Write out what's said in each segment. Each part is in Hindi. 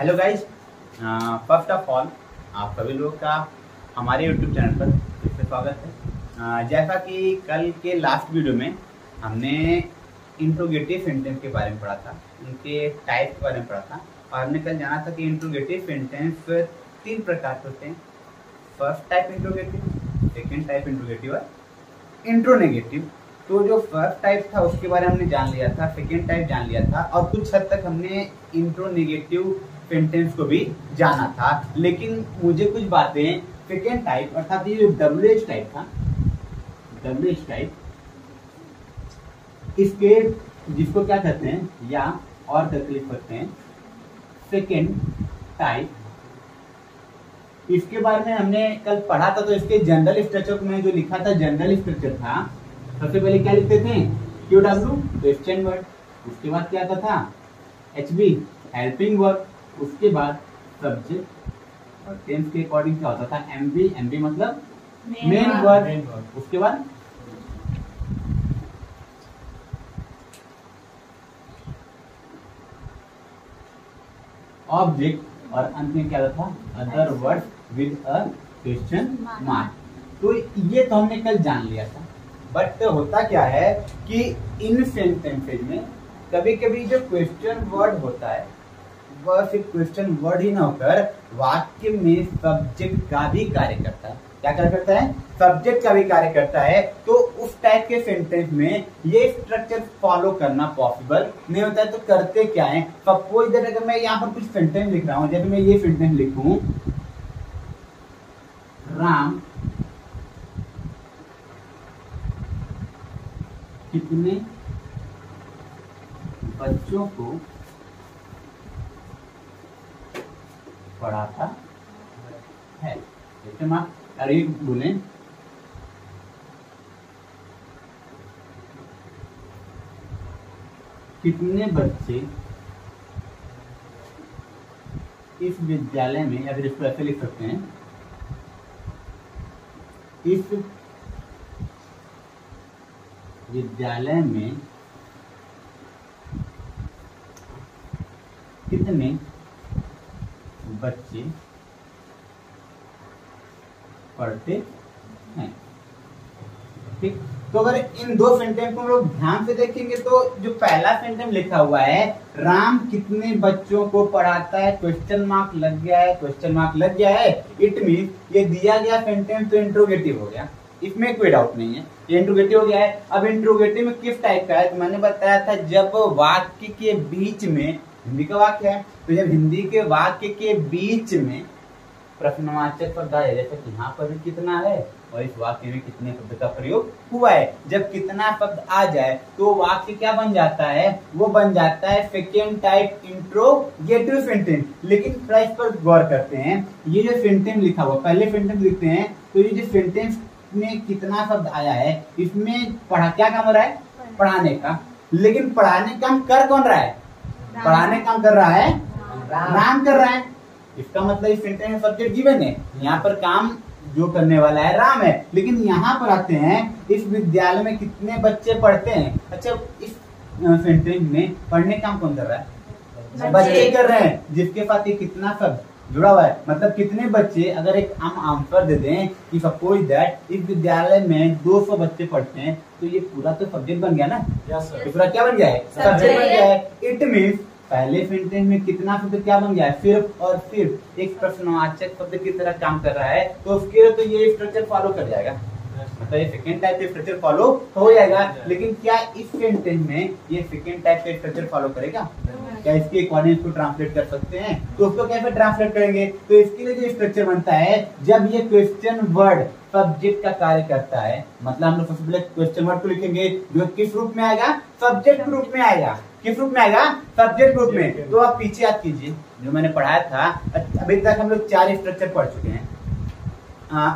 Hello guys, first of all आप सभी लोगों का हमारे यूट्यूब चैनल पर फिर से स्वागत है। जैसा कि कल के लास्ट वीडियो में हमने इंट्रोगेटिव सेंटेंस के बारे में पढ़ा था, उनके टाइप के बारे में पढ़ा था और हमने कल जाना था कि इंट्रोगेटिव सेंटेंस 3 प्रकार के होते हैं। First type interrogative, second type interrogative और इंट्रोनेगेटिव। तो जो फर्स्ट टाइप था उसके बारे में हमने जान लिया था, सेकेंड टाइप जान लिया था और कुछ हद तक हमने इंट्रोनेगेटिव सेंटेंस को भी जाना था। लेकिन मुझे कुछ बातें सेकेंड टाइप अर्थात ये जो WH टाइप था, WH टाइप, इसके जिसको क्या कहते हैं या और तकलीफ करते हैं सेकेंड टाइप, इसके बारे में हमने कल पढ़ा था। तो इसके जनरल स्ट्रक्चर में जो लिखा था, जनरल स्ट्रक्चर था, सबसे पहले क्या लिखते थे QW क्वेश्चन वर्ड, उसके बाद क्या आता था HB हेल्पिंग वर्ड, उसके बाद सब्जेक्ट और टेंस के अकॉर्डिंग क्या होता था MB मतलब मेन वर्ड, उसके बाद ऑब्जेक्ट और अंत में क्या होता था other word with a question mark. तो ये तो हमने कल जान लिया था। बट होता क्या है कि इन सेंटेंसेज में कभी कभी जो क्वेश्चन वर्ड होता है वह सिर्फ क्वेश्चन वर्ड ही ना होकर वाक्य में सब्जेक्ट का भी कार्य करता है। क्या कार्य करता है? सब्जेक्ट का भी कार्य करता है। तो उस टाइप के सेंटेंस में ये स्ट्रक्चर फॉलो करना पॉसिबल नहीं होता है। तो करते क्या है, सपोज दैट अगर मैं यहाँ पर कुछ सेंटेंस लिख रहा हूँ, जैसे मैं ये सेंटेंस लिखूं, राम कितने बच्चों को पढ़ाता है। जैसे माँ अरे बोले कितने बच्चे इस विद्यालय में, या फिर इसको ऐसे लिख सकते हैं, इस विद्यालय में कितने बच्चे पढ़ते हैं। ठीक, तो अगर इन दो सेंटेंस को हम लोग ध्यान से देखेंगे तो जो पहला सेंटेंस लिखा हुआ है राम कितने बच्चों को पढ़ाता है, क्वेश्चन मार्क लग गया है, क्वेश्चन मार्क लग गया है, इट मीन ये दिया गया सेंटेंस तो इंट्रोगेटिव हो गया, इसमें कोई डाउट नहीं है, ये इंट्रोगेटिव हो गया है। अब इंट्रोगेटिव में किस टाइप का है तो मैंने बताया था, जब वाक्य के बीच में, हिंदी का वाक्य है तो जब हिंदी के वाक्य के बीच में प्रश्नवाचक शब्द आए, जैसे यहाँ पर भी कितना है और इस वाक्य में कितने शब्द का प्रयोग हुआ है, जब कितना शब्द आ जाए तो वाक्य क्या बन जाता है, वो बन जाता है सेकेंड टाइप इंट्रोगेटिव सेंटेंस। लेकिन थोड़ा इस पर गौर करते हैं, ये जो सेंटेंस लिखा हुआ, पहले सेंटेंस लिखते हैं तो ये जो सेंटेंस में कितना शब्द आया है, इसमें पढ़ा क्या काम हो रहा है, पढ़ाने का। लेकिन पढ़ाने काम कर कौन रहा है, पढ़ाने काम कर रहा है राम कर रहा है। इसका मतलब इस सेंटेंस में सब्जेक्ट गिवन है, यहाँ पर काम जो करने वाला है राम है। लेकिन यहाँ पर आते हैं इस विद्यालय में कितने बच्चे पढ़ते हैं। अच्छा, इस सेंटेंस में पढ़ने काम कौन कर रहा है, बच्चे कर रहे हैं, जिसके साथ ये कितना शब्द जुड़ा हुआ है, मतलब कितने बच्चे। अगर एक हम आंसर दे दें कि सपोज दैट इस विद्यालय में 200 बच्चे पढ़ते हैं, तो ये पूरा तो सब्जेक्ट बन गया ना। ये पूरा क्या बन गया है, सब्जेक्ट बन गया है। इट मीन्स पहले सेंटेंस में कितना शब्द क्या बन गया है, सिर्फ और सिर्फ एक प्रश्नवाचक शब्द की तरह काम कर रहा है। तो उसके तो ये स्ट्रक्चर फॉलो कर जाएगा, मतलब ये सेकेंड टाइप के स्ट्रक्चर फॉलो हो जाएगा। लेकिन क्या इस सेंटेंस में ये सेकेंड टाइप के स्ट्रक्चर फॉलो करेगा? क्या इसके अकॉर्डिंग इसको ट्रांसलेट कर सकते हैं? तो उसको कैसे ट्रांसलेट करेंगे? तो इसके लिए जो स्ट्रक्चर बनता है, जब ये क्वेश्चन वर्ड सब्जेक्ट का कार्य करता है, मतलब हम लोग सबसे पहले क्वेश्चन वर्ड को लिखेंगे जो किस रूप में आएगा, सब्जेक्ट रूप में आएगा। किस रूप में आएगा, सब्जेक्ट रूप में। तो आप पीछे याद कीजिए जो मैंने पढ़ाया था, अभी तक हम लोग 4 स्ट्रक्चर पढ़ चुके हैं।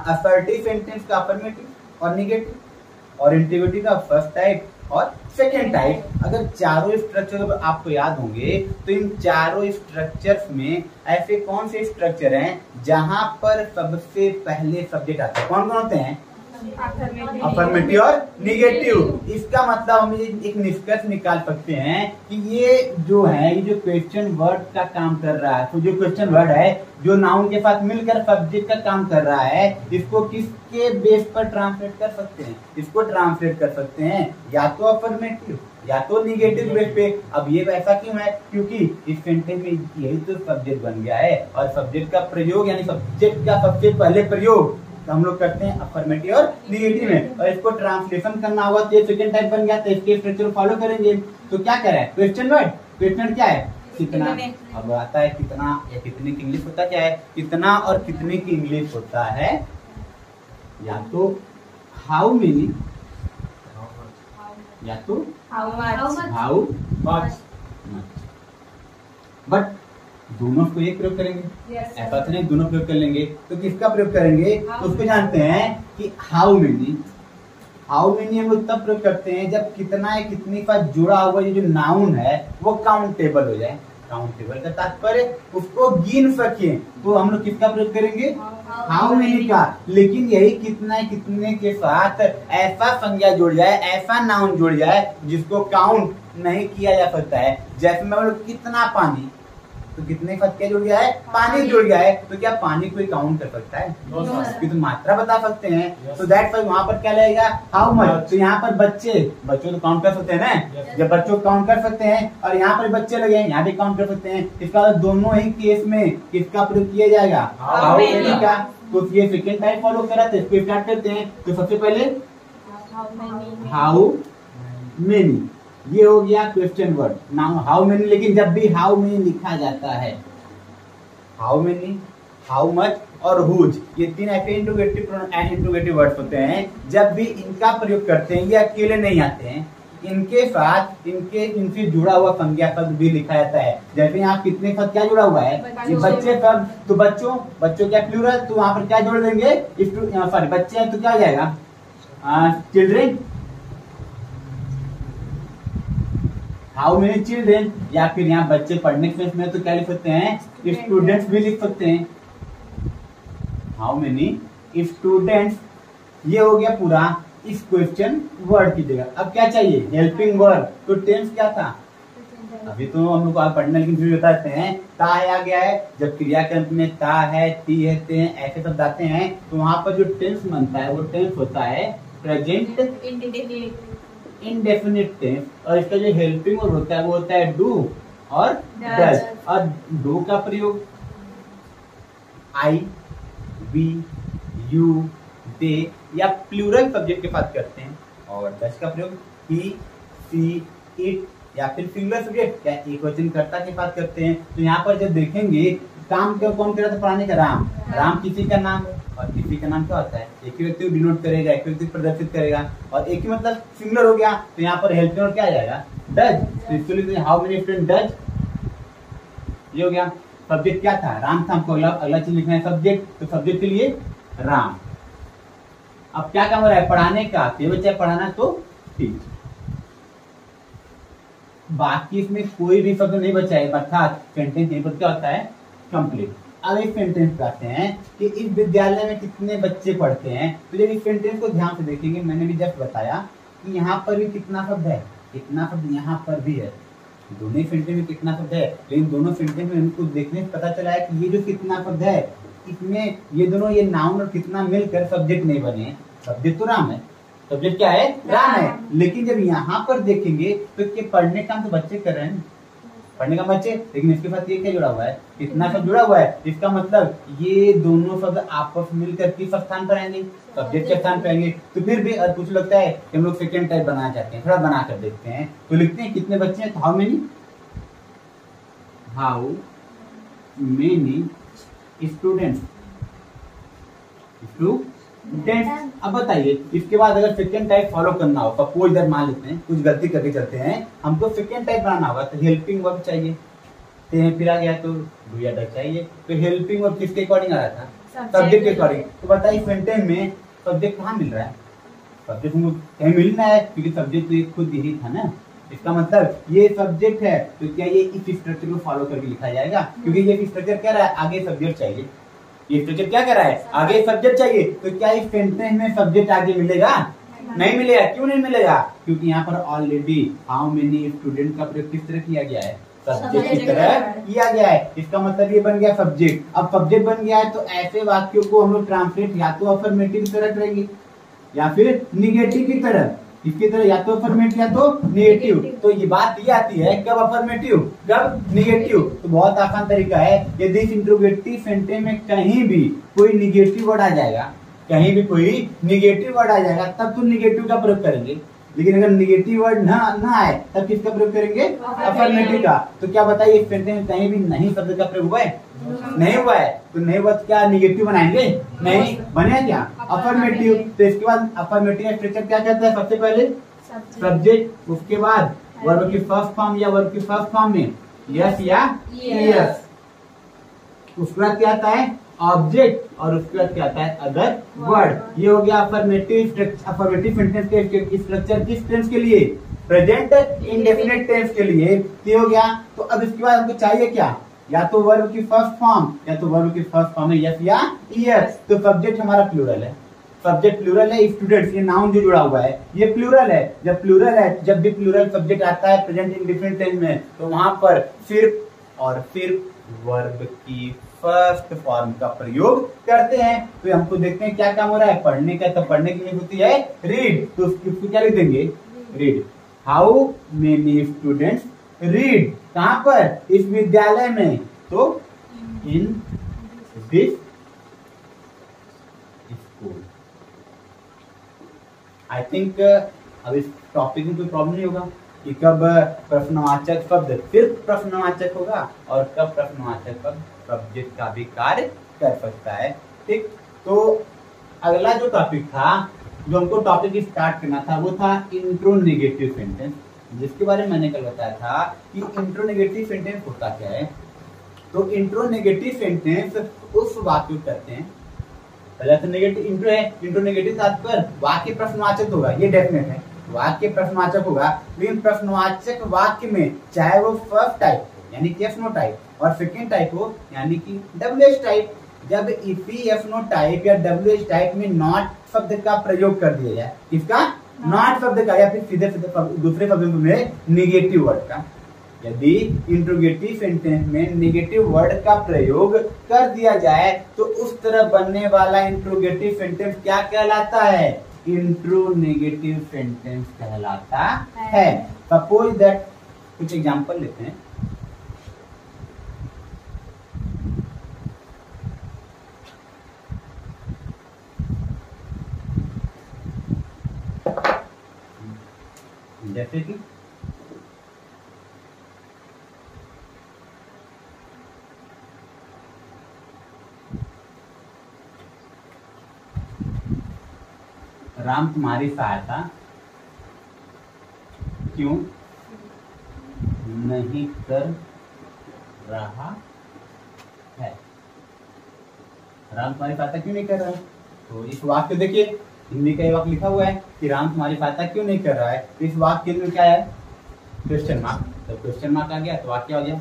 असर्टिव सेंटेंस का अफर्मेटिव और नेगेटिव, और इंट्रोगेटिव का फर्स्ट टाइप और सेकेंड टाइप। अगर चारों स्ट्रक्चर आपको याद होंगे तो इन चारों स्ट्रक्चर्स में ऐसे कौन से स्ट्रक्चर हैं जहां पर सबसे पहले सब्जेक्ट आता है? कौन कौन होते हैं? अफर्मेटिव और निगेटिव। इसका मतलब हम एक निष्कर्ष निकाल सकते हैं कि ये जो है, ये जो क्वेश्चन वर्ड का काम कर रहा है, तो जो क्वेश्चन वर्ड है जो नाउन के साथ मिलकर सब्जेक्ट का काम कर रहा है, इसको किसके बेस पर ट्रांसलेट कर सकते हैं? इसको ट्रांसलेट कर सकते हैं या तो अफर्मेटिव या तो निगेटिव बेस पे। अब ये ऐसा क्यों है? क्योंकि इस सेंटेंस में यही तो सब्जेक्ट बन गया है, और सब्जेक्ट का प्रयोग यानी सब्जेक्ट का सबसे पहले प्रयोग तो हम लोग करते हैं अफर्मेटिव और निगेटिव में। और इसको ट्रांसलेशन करना होगा तो ये सेकंड टाइप बन गया, तो इसके स्ट्रक्चर फॉलो करेंगे। तो क्या करें? क्वेश्चन वर्ड, क्वेश्चन क्या है? कितना। अब आता है कितना या कितने की इंग्लिश होता क्या है? कितना और कितने की इंग्लिश होता है या तो हाउ मेनी या तो हाउ मच। बट दोनों को एक प्रयोग करेंगे, ऐसा तो नहीं दोनों प्रयोग कर लेंगे। तो किसका प्रयोग करेंगे? तो उसको जानते हैं कि हाउ मेनी। हाउ मेनी हम लोग तब प्रयोग करते हैं जब कितना या कितने का जुड़ा हुआ ये जो नाउन है वो काउंटेबल हो जाए। काउंटेबल का तात्पर्य उसको गिन सके, तो हम लोग किसका प्रयोग करेंगे? हाउ मेनी का। लेकिन यही कितना कितने के साथ ऐसा संज्ञा जुड़ जाए, ऐसा नाउन जुड़ जाए जिसको काउंट नहीं किया जा सकता है। जैसे मैं बोलूं कितना पानी, तो कितने के साथ क्या जुड़ गया है? पानी जुड़ गया है। तो क्या पानी कोई काउंट कर सकता है? इसकी तो मात्रा बता सकते हैं। तो दैट्स व्हाई वहां पर क्या लगेगा? How much. तो यहाँ पर बच्चों तो काउंट कर सकते हैं ना, जब बच्चों काउंट कर सकते हैं और यहाँ पर बच्चे लगे यहाँ भी काउंट कर सकते हैं। इसका मतलब दोनों ही केस में किसका प्रयोग किया जाएगा? हाउ मेनी का। तो ये सेकेंड टाइप फॉलो करा, तो इसको स्टार्ट करते हैं। तो सबसे पहले हाउ मेनी, ये हो गया question word. Now how many, लेकिन जब भी हाउ मेनी लिखा जाता है, हाउ मेनी, हाउ मच और हुज, ये तीन ऐसे इंट्रोगेटिव वर्ड्स होते हैं। जब भी इनका प्रयोग करते हैं ये अकेले नहीं आते हैं, इनके साथ इनसे जुड़ा हुआ संज्ञा पद भी लिखा जाता है। जैसे यहाँ कितने पद क्या जुड़ा हुआ है? ये बच्चे पद। तो बच्चों क्या प्लूरल, तो वहां पर क्या जोड़ देंगे? सॉरी बच्चे हैं तो क्या हो जाएगा? चिल्ड्रेन। हाउ मेनी चिल्ड्रेन, या फिर यहाँ बच्चे पढ़ने के में तो क्या लिख सकते हैं? स्टूडेंट्स भी लिख सकते हैं। हाउ मेनी स्टूडेंट्स, ये हो गया पूरा इस क्वेश्चन वर्ड की जगह। अब क्या चाहिए? Helping verb. तो टेंस क्या था? अभी तो हम लोग पढ़ने, लेकिन फिर बताते हैं ता है आ गया है। जब क्रिया के अंत में ता है, ती है, ते हैं, ऐसे सब आते हैं तो वहां पर जो टेंस बनता है वो टेंस होता है प्रेजेंट इंडेफिनिट टेंस। और इसका जो हेल्पिंग वर्ब होता है वो होता है डू और डज। और डू का प्रयोग आई, वी, यू, दे या प्लूरल सब्जेक्ट के साथ करते हैं, और डज का प्रयोग ही, सी, इट या फिर सिंगुलर सब्जेक्ट या एकवचन कर्ता के साथ करते हैं। तो यहाँ पर जब देखेंगे काम क्यों कौन कर रहा था पढ़ाने का? राम किसी का नाम है, और किसी का नाम क्या होता है? एक ही व्यक्ति को डिनोट करेगा, एक व्यक्ति प्रदर्शित करेगा, और एक ही मतलब सिंगुलर हो गया। तो यहाँ पर हेल्पिंग वर्ब क्या आ जाएगा? डज। तो इसको लिखते हैं हाउ मेनी स्टूडेंट डज, ये हो गया। सब्जेक्ट क्या था? राम था। हमको अगला चीज लिखना है सब्जेक्ट, तो सब्जेक्ट के लिए राम। अब क्या काम हो रहा है? पढ़ाने का। बच्चा पढ़ाना तो ठीक, बाकी इसमें कोई भी शब्द नहीं बचा है, अर्थात सेंटेंस यहीं पर क्या होता है? कंप्लीट। अब एक सेंटेंस कहते हैं कि इस विद्यालय में कितने बच्चे पढ़ते हैं। तो जब इस सेंटेंस को ध्यान से देखेंगे, मैंने भी जस्ट बताया कि यहाँ पर भी कितना शब्द है, कितना शब्द यहाँ पर भी है। दोनों सेंटेंस में कितना शब्द है, लेकिन दोनों सेंटेंस में उनको देखने से पता चला है कि ये जो कितना शब्द है इसमें ये दोनों, ये नाउन और कितना मिलकर सब्जेक्ट नहीं बने। सब्जेक्ट तो राम है, सब्जेक्ट क्या है? राम है। लेकिन जब यहाँ पर देखेंगे तो पढ़ने का तो बच्चे कर रहे हैं, पढ़ने का बच्चे, लेकिन इसके साथ ये क्या जुड़ा हुआ है? कितना शब्द जुड़ा हुआ है। इसका मतलब ये दोनों शब्द आपस मिलकर किस स्थान पर आएंगे? सब्जेक्ट के स्थान पर आएंगे। तो फिर भी कुछ लगता है कि हम लोग सेकेंड टाइप बनाना चाहते हैं, थोड़ा बना कर देखते हैं। तो लिखते हैं कितने बच्चे हैं, तो हाउ मेनी स्टूडेंट्स। अब बताइए इसके बाद अगर सेकेंड टाइप फॉलो करना हो, सपोज इधर मान लेते हैं कुछ गलती करके चलते हैं, हमको सेकेंड टाइप बनाना होगा तो हेल्पिंग वर्ब चाहिए। फिर आ गया तो डू या डज चाहिए। तो हेल्पिंग वर्ब किसके अकॉर्डिंग आ रहा था? सब्जेक्ट के अकॉर्डिंग। तो बताइए सेंटेंस में सब्जेक्ट कहाँ मिल रहा है? सब्जेक्ट हमको कहीं मिलना है, क्योंकि सब्जेक्ट तो खुद यही था ना। इसका मतलब ये सब्जेक्ट है, तो क्या ये इस स्ट्रक्चर को फॉलो करके लिखा जाएगा? क्योंकि ये स्ट्रक्चर क्या रहा है? आगे सब्जेक्ट चाहिए, ये स्ट्रक्चर क्या कर रहा है, आगे सब्जेक्ट चाहिए, तो क्या इस सेंटेंस में सब्जेक्ट आगे मिलेगा? नहीं मिलेगा। क्यों नहीं मिलेगा? क्योंकि यहाँ पर ऑलरेडी हाउ मेनी स्टूडेंट का प्रयोग किस तरह किया गया है, सब्जेक्ट की तरह किया गया है। इसका मतलब ये बन गया सब्जेक्ट। अब सब्जेक्ट बन गया है तो ऐसे वाक्यों को हम लोग ट्रांसलेट या तो अफर्मेटिव की तरह करेंगे या फिर निगेटिव की तरह, इसकी तरह, या तो अफर्मेटिव या तो निगेटिव। तो ये बात ये आती है कब अफर्मेटिव कब निगेटिव। तो बहुत आसान तरीका है, यदि इस इंट्रोगेटिव सेंटेंस में कहीं भी कोई निगेटिव वर्ड आ जाएगा, कहीं भी कोई निगेटिव वर्ड आ जाएगा, तब तो निगेटिव का प्रयोग करेंगे। लेकिन अगर निगेटिव वर्ड ना आए तब किसका प्रयोग करेंगे, अफर्मेटिव का। तो क्या बताइए इस सेंटेंस में कहीं भी नहीं शब्द का प्रयोग हुआ है? नहीं हुआ है। तो नहीं हुआ तो क्या निगेटिव बनाएंगे? नहीं बने क्या अफर्मेटिव। तो इसके बाद अफर्मेटिव स्ट्रक्चर क्या कहता है, सबसे पहले सब्जेक्ट, उसके बाद वर्ब की फर्स्ट फॉर्म या वर्ब की फर्स्ट फॉर्म में यस या यस, उसके बाद क्या आता है ऑब्जेक्ट, और उसके बाद क्या आता है अदर वर्ड। ये हो गया अफर्मेटिव सेंटेंस के स्ट्रक्चर किस टेंस के लिए, प्रेजेंट इंडेफिनिट टेंस के लिए। ये हो गया। तो अब इसके बाद हमको चाहिए क्या, या तो वर्ब की फर्स्ट फॉर्म या तो वर्ब की फर्स्ट फॉर्म में यस या यस। तो सब्जेक्ट हमारा प्लूरल है, सब्जेक्ट प्लूरल है, स्टूडेंट्स ये नाउन जो जुड़ा हुआ है ये प्लूरल है। जब प्लूरल है, जब भी प्लूरल सब्जेक्ट आता है प्रेजेंट इंडेफिनिट टेंस में, तो वहां पर सिर्फ और सिर्फ वर्ब की फर्स्ट फॉर्म का प्रयोग करते हैं। तो हमको देखते हैं क्या काम हो रहा है, पढ़ने का। तो पढ़ने की होती है रीड, तो उसको क्या लिख देंगे, read. How many students read, कहां पर, इस विद्यालय में, तो in this school. I think अब इस टॉपिक में कोई प्रॉब्लम नहीं होगा कि कब प्रश्नवाचक शब्द सिर्फ प्रश्नवाचक होगा और कब प्रश्नवाचक शब्द सब्जेक्ट का भी कार्य कर सकता है। ठीक, तो अगला जो टॉपिक था, जो हमको टॉपिक स्टार्ट करना था, वो था इंट्रोनेगेटिव सेंटेंस, जिसके बारे में मैंने कल बताया था कि इंट्रोनेगेटिव सेंटेंस होता क्या है। तो इंट्रोनेगेटिव सेंटेंस उस वाक्य को कहते हैं, पहले तो नेगेटिव इंट्रो है, इंट्रोनेगेटिव तात्पर्य वाक्य प्रश्नवाचक होगा, ये डेफिनेट है, वाक्य प्रश्नवाचक होगा। लेकिन प्रश्नवाचक वाक्य में चाहे वो फर्स्ट टाइप यानी कि एफ नो टाइप और सेकेंड टाइप हो यानी कि डब्ल्यू एच टाइप, जब इसी एफ नो टाइप या डब्ल्यू एच टाइप में नॉट शब्द का प्रयोग कर दिया जाए, किसका, नॉट शब्द का, या फिर सीधे दूसरे शब्द में निगेटिव वर्ड का। यदि इंट्रोगेटिव सेंटेंस में निगेटिव वर्ड का प्रयोग कर दिया जाए तो उस तरह बनने वाला इंट्रोगेटिव सेंटेंस क्या कहलाता है, इंट्रोनेगेटिव सेंटेंस कहलाता है। सपोज दैट, कुछ एग्जांपल लेते हैं। जैसे कि राम तुम्हारी सहायता क्यों नहीं कर रहा है, राम तुम्हारी सहायता क्यों नहीं कर रहा है। तो इस वाक्य देखिए, हिंदी का ये वाक्य लिखा हुआ है कि राम तुम्हारी सहायता क्यों नहीं कर रहा है। तो इस वाक्य में क्या है, क्वेश्चन मार्क। तो क्वेश्चन मार्क आ गया तो वाक्य हो गया,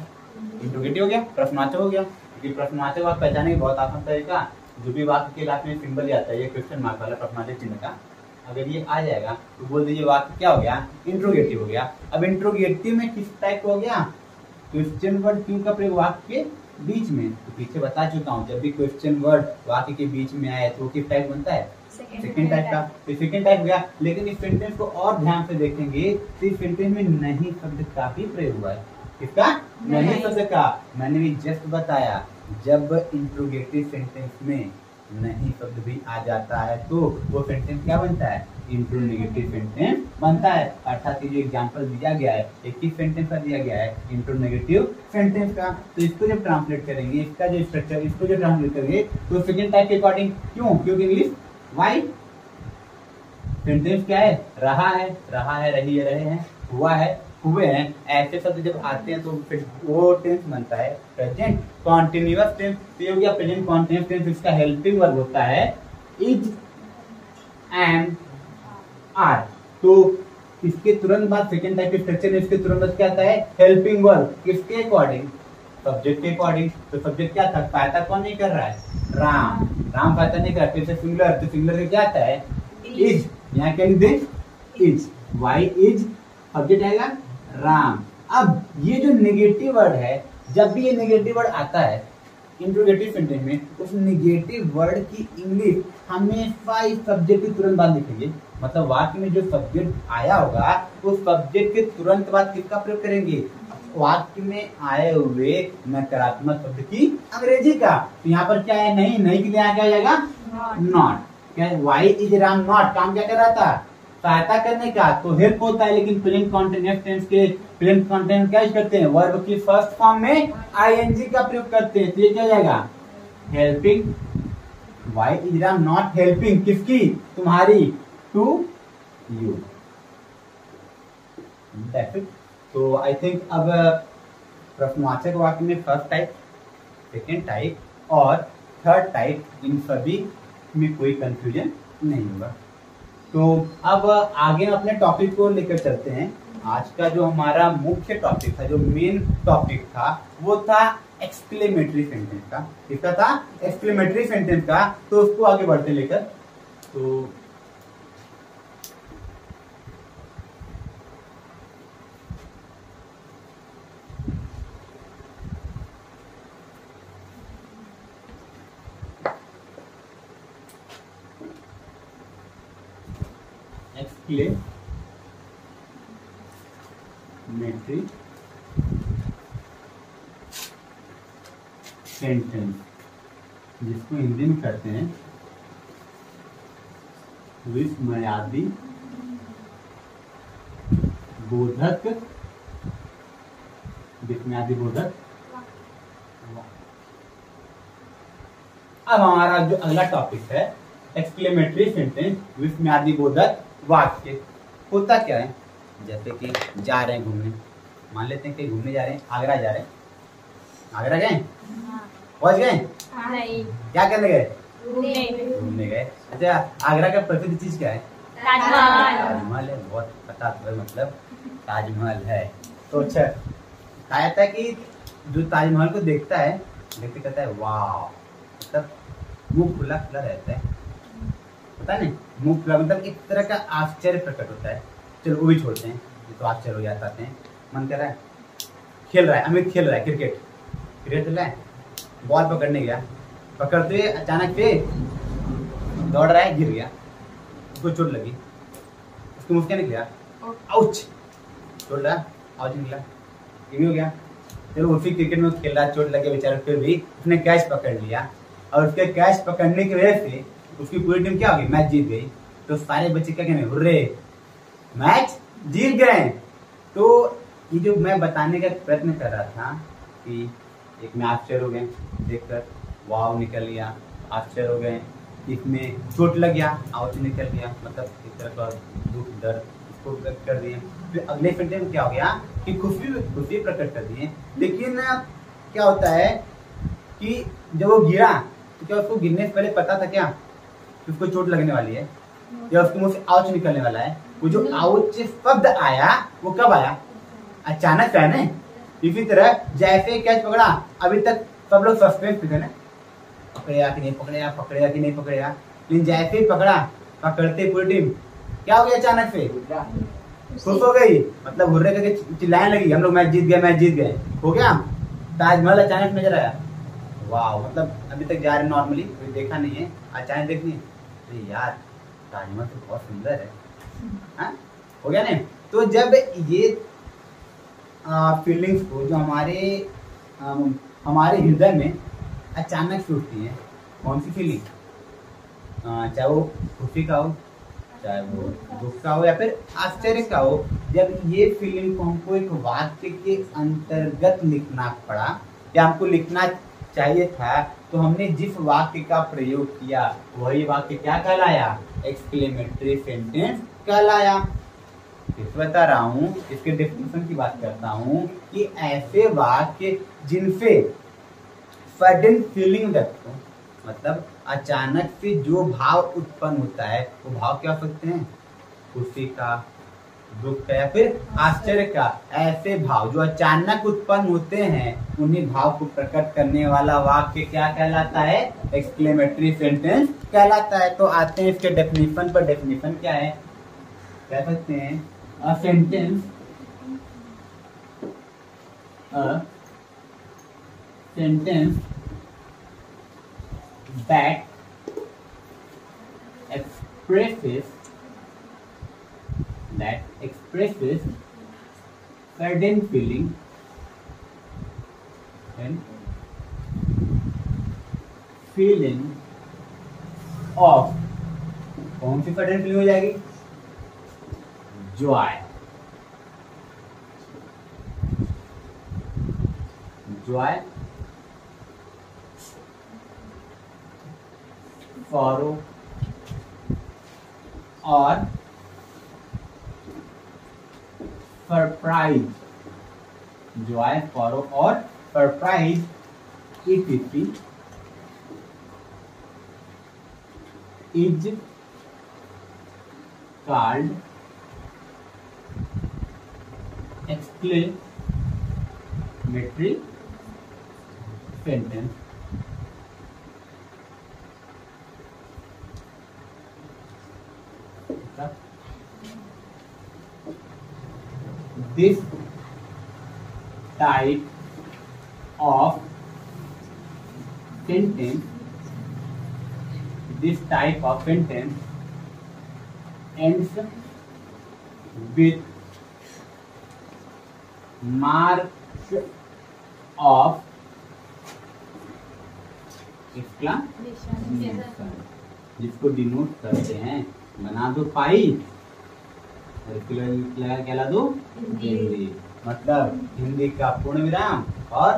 इंट्रोगेटिव हो गया, प्रश्नवाचक हो गया। क्योंकि प्रश्नवाचक वाक्य पहचाने की बहुत आसान तरीका, जो भी वाक्य के लास्ट में सिंबल आता है, ये क्वेश्चन मार्क वाला प्रश्नवाचक चिन्ह का, अगर ये आ जाएगा तो बोल दीजिए वाक्य क्या हो गया, इंट्रोगेटिव हो गया। अब इंट्रोगेटिव में किस टाइप हो गया, क्वेश्चन वर्ड क्यों का प्रयोग वाक्य के बीच में। तो पीछे बता चुका हूँ, जब भी क्वेश्चन वर्ड वाक्य के बीच में आए तो किस टाइप बनता है, सेकेंड टाइप का। तो सेकेंड टाइप हो गया। लेकिन इस सेंटेंस को और ध्यान से देखेंगे तो इस सेंटेंस में नहीं शब्द का भी प्रयोग हुआ है। किसका, नहीं शब्द का। मैंने भी जस्ट बताया, जब इंट्रोगेटिव सेंटेंस में नहीं शब्द भी आ जाता है तो वो सेंटेंस क्या बनता है, इंट्रोनेगेटिव सेंटेंस बनता है। अर्थात ये जो एग्जांपल दिया गया है, एक ही सेंटेंस का दिया गया है इंट्रोनेगेटिव सेंटेंस का। तो इसको जब ट्रांसलेट करेंगे, इसका जो स्ट्रक्चर, इसको जो ट्रांसलेट करेंगे तो सेकेंड टाइप के अकॉर्डिंग, क्यों, क्योंकि इंग्लिश वाई सेंटेंस क्या है, रहा है, रहा है, रही है, रहे हैं, हुआ है, हुए हैं। ऐसे शब्द जब आते हैं तो फिर वो टेंस बनता है प्रेजेंट कॉन्टिन्यूअस टेंस। ये हो गया प्रेजेंट कॉन्टिन्यूअस टेंस। इसका हेल्पिंग वर्ब होता है इज एंड आर। तो इसके तुरंत बाद सेकेंड टाइप के स्ट्रक्चर में इसके तुरंत बाद क्या आता है, हेल्पिंग वर्ब। किसके अकॉर्डिंग, सब्जेक्ट के अकॉर्डिंग। तो सब्जेक्ट क्या था, सहायता कौन नहीं कर रहा है, राम, राम का नहीं करते इसे सिंगुलर, तो सिंगुलर में क्या आता है इज, यहाँ क्या लिख दे इज, वाई इज, सब्जेक्ट आएगा राम। अब ये जो नेगेटिव वर्ड है, जब भी ये नेगेटिव वर्ड आता है इंट्रोगेटिव सेंटेंस में, उस नेगेटिव वर्ड की इंग्लिश हमेशा इस सब्जेक्ट के तुरंत बाद लिखेंगे। मतलब वाक्य में जो सब्जेक्ट आया होगा उस सब्जेक्ट के तुरंत बाद किसका प्रयोग करेंगे, वाक्य में आए हुए नकारात्मक शब्द की अंग्रेजी का। तो यहाँ पर क्या है, नहीं, नहीं के लिए क्या हो जाएगा नॉट। क्या वाई इज राम नॉट, काम क्या कर रहा था, सहायता करने का, तो हेल्प होता है। लेकिन प्रेजेंट कॉन्टिन्यूअस टेंस के प्रेजेंट कॉन्टिन्यूअस क्या करते हैं, वर्ब की फर्स्ट फॉर्म में आईएनजी का प्रयोग करते हैं। तो ये क्या जाएगा helping, why is Ram not helping, किसकी, तुम्हारी, टू यू। That's it. तो आई थिंक अब प्रश्नवाचक वाक्य में फर्स्ट टाइप, सेकेंड टाइप और थर्ड टाइप, इन सभी में कोई कंफ्यूजन नहीं होगा। तो अब आगे अपने टॉपिक को लेकर चलते हैं। आज का जो हमारा मुख्य टॉपिक था, जो मेन टॉपिक था, वो था एक्सक्लेमेटरी सेंटेंस का। किसका था, एक्सक्लेमेटरी सेंटेंस का। तो उसको आगे बढ़ते लेकर, तो एक्सक्लेमेटरी सेंटेंस, जिसको हिंदी में कहते हैं विस्मयादि बोधक, विस्मयादि बोधक। अब हमारा जो अगला टॉपिक है एक्सक्लेमेटरी सेंटेंस, विस्मयादि बोधक वाक्य। होता क्या है, जैसे कि जा रहे हैं घूमने, मान लेते हैं कि घूमने जा रहे हैं, आगरा जा रहे हैं, आगरा गए, पहुंच गए, क्या करने गए, घूमने गए। अच्छा, आगरा का प्रसिद्ध चीज क्या है, ताजमहल है। बहुत पता है, मतलब ताजमहल है। तो अच्छा कहा था कि जो ताजमहल को देखता है, देखते कहता है वाह, मतलब मुंह खुला खुला रहता है, पता नहीं, मुंह खुला, मतलब एक तरह का आश्चर्य प्रकट होता है। चलो वो भी छोड़ते हैं, तो आश्चर्य हो जाते हैं। मन कर रहा है, खेल रहा है, अमित खेल रहा है क्रिकेट, क्रिकेट खेल रहा है, बॉल पकड़ने गया, पकड़ते हुए अचानक से दौड़ रहा है, गिर गया, उसको चोट लगी, उसको मुंह क्या निकला, आउच, चोट लगा, आउच निकला, ये भी हो गया। चलो उसी क्रिकेट में खेल रहा, चोट लगे बेचारे, फिर भी उसने कैच पकड़ लिया, और उसके कैच पकड़ने की वजह से उसकी पूरी टीम क्या हो गई, मैच जीत गई। तो सारे बच्चे क्या कहने, हुर्रे, मैच जीत गए। तो ये जो मैं बताने का प्रयत्न कर रहा था कि एक में आश्चर्य हो गए देखकर, वाव निकल लिया, आश्चर्य हो गए, इसमें चोट लग गया, आउच निकल गया, मतलब इस तरह का दुख दर्द इसको व्यक्त कर दिए। फिर अगले सेंटेंस में क्या हो गया कि खुशी प्रकट कर दिए। लेकिन क्या होता है कि जब वो गिरा तो क्या उसको गिरने से पहले पता था क्या कि उसको चोट लगने वाली है, या उसके मुंह से आउच निकलने वाला है। वो जो आउच शब्द आया वो कब आया, अचानक आया ना। इसी तरह जैसे कैच पकड़ा, अभी तक सब लोग सस्पेंस थे ना, पकड़ेगा कि नहीं पकड़ेगा, पकड़ेगा कि नहीं पकड़ेगा। लेकिन जैसे ही पकड़ा, पकड़ते पूरी टीम क्या हो गया, अचानक से खुश हो गई, मतलब हुर्रे करके चिल्लाने लगी, हम लोग मैच जीत गए, मैच जीत गए, हो गया। ताजमहल अचानक नजर आया, वाह, मतलब अभी तक जा रहे नॉर्मली, कोई देखा नहीं है, अचानक देखनी, अरे यार ताजमहल तो बहुत सुंदर है, हाँ? हो गया नहीं। तो जब ये फीलिंग्स को जो हमारे हृदय में अचानक से उठती है, कौन सी फीलिंग, चाहे वो खुशी का हो, चाहे वो दुख का हो, या फिर आश्चर्य का हो, जब ये फीलिंग को हमको एक वाक्य के अंतर्गत लिखना पड़ा या हमको लिखना चाहिए था, तो हमने जिस वाक्य का प्रयोग किया वही वाक्य क्या कहलाया, एक्सक्लेमेटरी सेंटेंस कहलाया। बता रहा हूँ, इसके डेफिनेशन की बात करता हूँ कि ऐसे वाक्य जिनसे सडन फीलिंग व्यक्त हो, मतलब अचानक से जो भाव उत्पन्न होता है, वो भाव क्या हो सकते हैं, खुशी का, दुख का या फिर आश्चर्य का ऐसे भाव जो अचानक उत्पन्न होते हैं उन्हीं भाव को प्रकट करने वाला वाक्य क्या कहलाता है? एक्सक्लेमेटरी सेंटेंस कहलाता है। तो आते हैं इसके डेफिनेशन पर। डेफिनेशन क्या है? कह सकते हैं a sentence that expresses certain feeling of कौन सी certain feeling हो जाएगी? joy, sorrow और सरप्राइज। जॉय, sorrow और surprise etc is called exclamatory sentence। This type of sentence ends with marks of exclamation, जिसको डिनोट करते हैं। बना दो पाई, कहला दो हिंदी, मतलब हिंदी का पूर्ण विराम और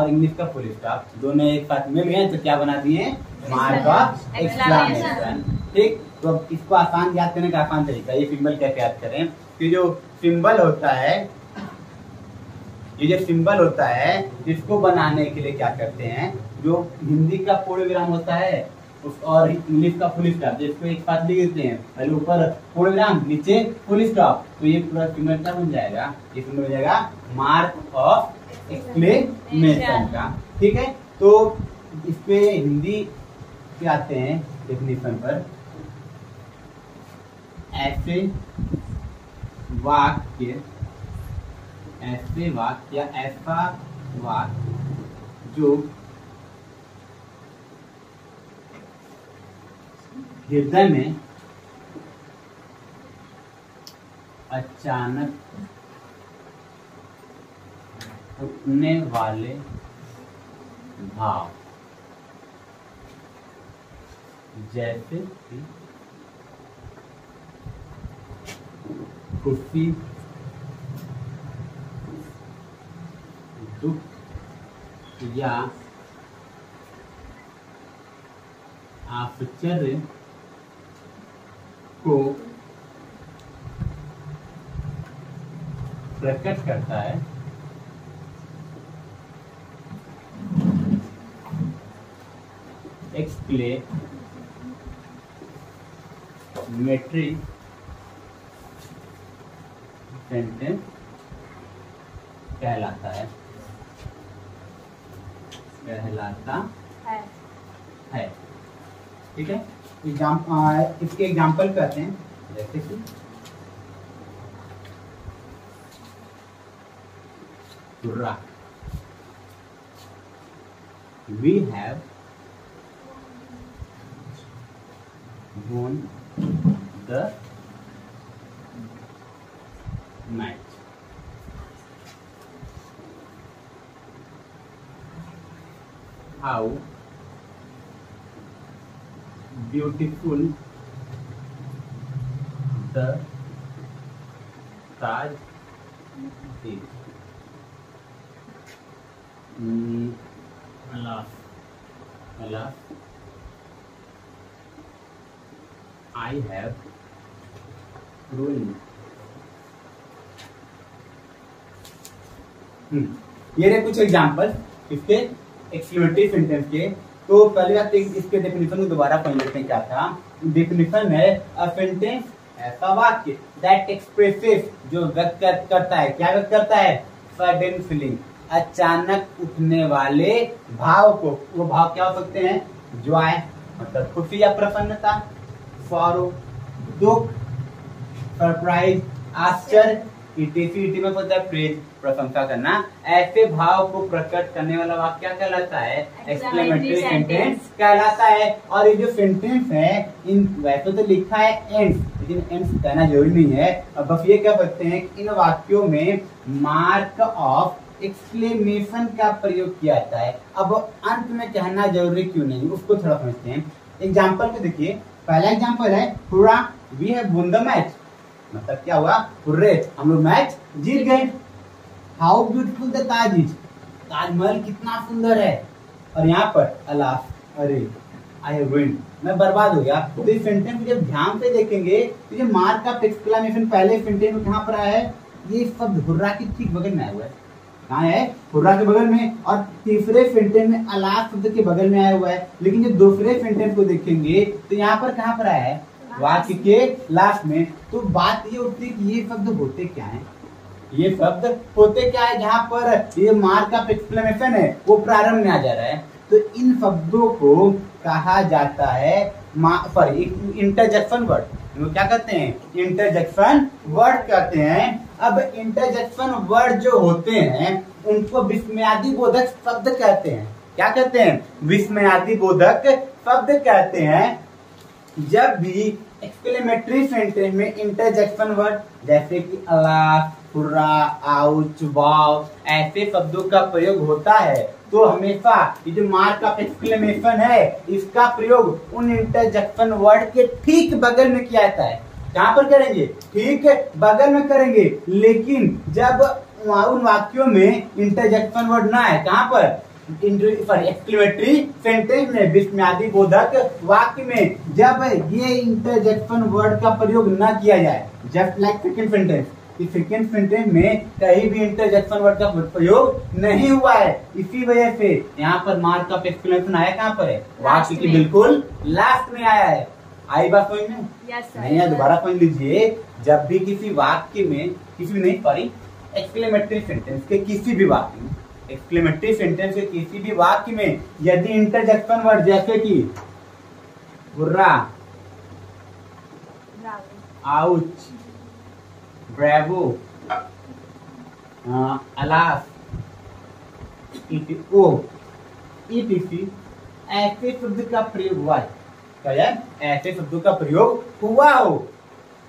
इंग्लिश का फुल स्टॉप दोनों एक साथ मिल गए तो क्या बना दिए? Mark of exclamation. ठीक, तो अब इसको आसान याद करने का आसान तरीका, ये सिंबल कैसे याद करें कि जो सिंबल होता है, ये जो सिंबल होता है इसको बनाने के लिए क्या करते हैं, जो हिंदी का पूर्ण विराम होता है और इंग्लिश का फुल स्टॉप, जिसको एक साथ लिख देते हैं, पहले ऊपर पूर्ण विराम नीचे फुल स्टॉप, तो ये पूरा सिंबल क्या बन जाएगा? ये सिंबल हो जाएगा मार्क ऑफ एक्सक्लेमेशन का। ठीक है, तो इस पे हिंदी पे आते हैं डेफिनेशन पर। ऐसे वाक्य या ऐसा वाक्य जो हृदय में अचानक उठने वाले भाव, जैसे कि खुशी, दुख या आश्चर्य को प्रकट करता है, एक्सक्लेमेटरी सेंटेंस कहलाता है। ठीक है, इसके एग्जाम्पल कहते हैं, जैसे कि we have won the match। How beautiful the Taj is। Alas, I have ruined। ये रहे कुछ एग्जाम्पल इसके एक्सक्लेमेटरी सेंटेंस के। तो पहले बात इसके डेफिनेशन को दोबारा पढ़ लेते हैं। क्या था डेफिनेशन? है अ सेंटेंस ऐसा वाक्य दैट एक्सप्रेसेस जो व्यक्त करता है, क्या व्यक्त करता है, सडन फीलिंग, अचानक उठने वाले भाव को। वो भाव क्या हो सकते हैं, जॉय मतलब खुशी या प्रसन्नता, सॉरो दुख, सरप्राइज आश्चर्य, इटी में होता है प्रेज प्रशंसा करना। ऐसे भाव को प्रकट करने वाला वाक्य क्या कहलाता है, एक्सक्लेमेटरी सेंटेंस कहलाता है। और ये जो सेंटेंस है इन वैसे तो लिखा है एंड्स, लेकिन एंड्स कहना जरूरी नहीं है। अब बस ये कह सकते हैं कि इन वाक्यों में मार्क ऑफ एक्सक्लेमेशन का प्रयोग किया जाता है। अब अंत में कहना जरूरी क्यों नहीं, उसको थोड़ा समझते हैं। एग्जाम्पल को देखिए, पहला एग्जाम्पल है hurrah we have won the match, मतलब क्या हुआ, हुर्रे हम लोग मैच जीत गए। How beautiful the Taj is, Taj Mahal कितना सुंदर है। और यहाँ पर अलास, अरे आई हैव विन, मैं बर्बाद हो गया। तो इस सेंटेंस जब ध्यान से देखेंगे तो ये मार्क ऑफ एक्सक्लेमेशन पहले सेंटेंस में कहाँ पर आया है, ये शब्द हुर्रा की ठीक बगल में आया हुआ है। कहाँ है, हुर्रा के बगल में। और तीसरे सेंटेंस में अलास शब्द के बगल में आया हुआ है। लेकिन जब दूसरे सेंटेंस को देखेंगे तो यहाँ पर कहाँ पर आया है, वाक्य के लास्ट में। तो बात ये उठती है कि ये शब्द होते क्या है, ये शब्द होते क्या है, जहाँ पर ये मार्क ऑफ एक्सक्लेमेशन है वो प्रारंभ में आ जा रहा है। तो इन शब्दों को कहा जाता है इंटरजेक्शन वर्ड। वो क्या कहते हैं, इंटरजेक्शन वर्ड कहते हैं। अब इंटरजेक्शन वर्ड जो होते हैं उनको विस्मयादि बोधक शब्द कहते हैं। क्या कहते हैं, विस्मयादि बोधक शब्द कहते हैं। जब भी एक्सक्लेमेटरी सेंटेंस में इंटरजेक्शन वर्ड जैसे कि अलास, हुर्रा, आउच, वाव ऐसे शब्दों का प्रयोग होता है तो हमेशा ये जो मार्क ऑफ एक्सक्लेमेशन है इसका प्रयोग उन इंटरजेक्शन वर्ड के ठीक बगल में किया जाता है। कहाँ पर करेंगे, ठीक बगल में करेंगे। लेकिन जब उन वाक्यों में इंटरजेक्शन वर्ड ना है, कहाँ पर, एक्सक्लेमेटरी सेंटेंस में, विस्मयादि बोधक वाक्य में जब ये इंटरजेक्शन वर्ड का प्रयोग न किया जाए, जस्ट लाइक सेकंड सेंटेंस, इस सेकंड सेंटेंस में कहीं भी इंटरजेक्शन वर्ड का प्रयोग नहीं हुआ है। इसी वजह से यहाँ पर मार्क ऑफ एक्सक्लेमेशन आया कहाँ पर है, वाक्य के बिल्कुल लास्ट में आया है। आई बात समझ में, नहीं है, दोबारा समझ लीजिए। जब भी किसी वाक्य में, किसी भी नहीं सॉरी, एक्सक्लेमेटरी सेंटेंस के किसी भी वाक्य में, एक्सक्लेमेटरी सेंटेंस के किसी भी वाक्य में यदि इंटरजेक्शन वर्ड जैसे कि hurrah, ouch, bravo, alas, etc ऐसे शब्द का प्रयोग हुआ है, ऐसे शब्दों का प्रयोग हुआ हो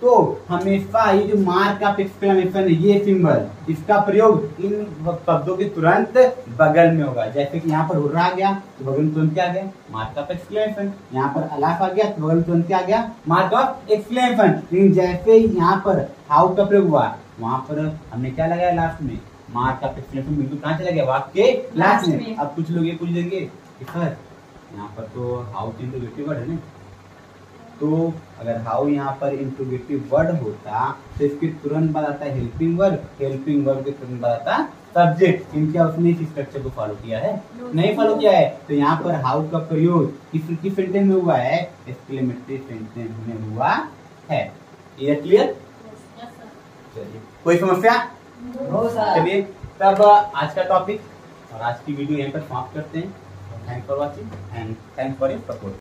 तो हमेशा ये जो मार्क ऑफ एक्सक्लेमेशन है, ये सिंबल, इसका प्रयोग इन शब्दों के तुरंत बगल में होगा। जैसे कि यहाँ पर हुर्रा आ गया तो बगल में तुरंत क्या आ गया, मार्क ऑफ एक्सक्लेमेशन। यहाँ पर अलाफ आ गया तो बगल में तुरंत क्या आ गया, मार्क ऑफ एक्सक्लेमेशन। लेकिन जैसे ही यहाँ पर हाउ का प्रयोग हुआ, वहां पर हमने क्या लगाया लास्ट में, मार्क ऑफ एक्सक्लेमेशन। बिल्कुल कहाँ चला गया, वाक्य के लास्ट में। अब कुछ लोग ये पूछ देंगे कि सर यहाँ पर तो हाउ इंट्रोगेटिव वर्ड है ना, तो अगर हाउ यहाँ पर इंट्रोगेटिव वर्ड होता तो इसके तुरंत बाद आता है हेल्पिंग वर्ब, हेल्पिंग वर्ब के तुरंत बाद आता सब्जेक्ट। इनका उसने इस स्ट्रक्चर को फॉलो किया है, नहीं फॉलो किया है। तो यहाँ पर हाउ का प्रयोग किस सेंटेंस में हुआ है, एक्सक्लेमेटरी सेंटेंस में हुआ है। ये क्लियर, चलिए कोई समस्या, चलिए तब आज का टॉपिक और आज की वीडियो यहीं पर समाप्त करते हैं। Thanks for watching and thanks for your support.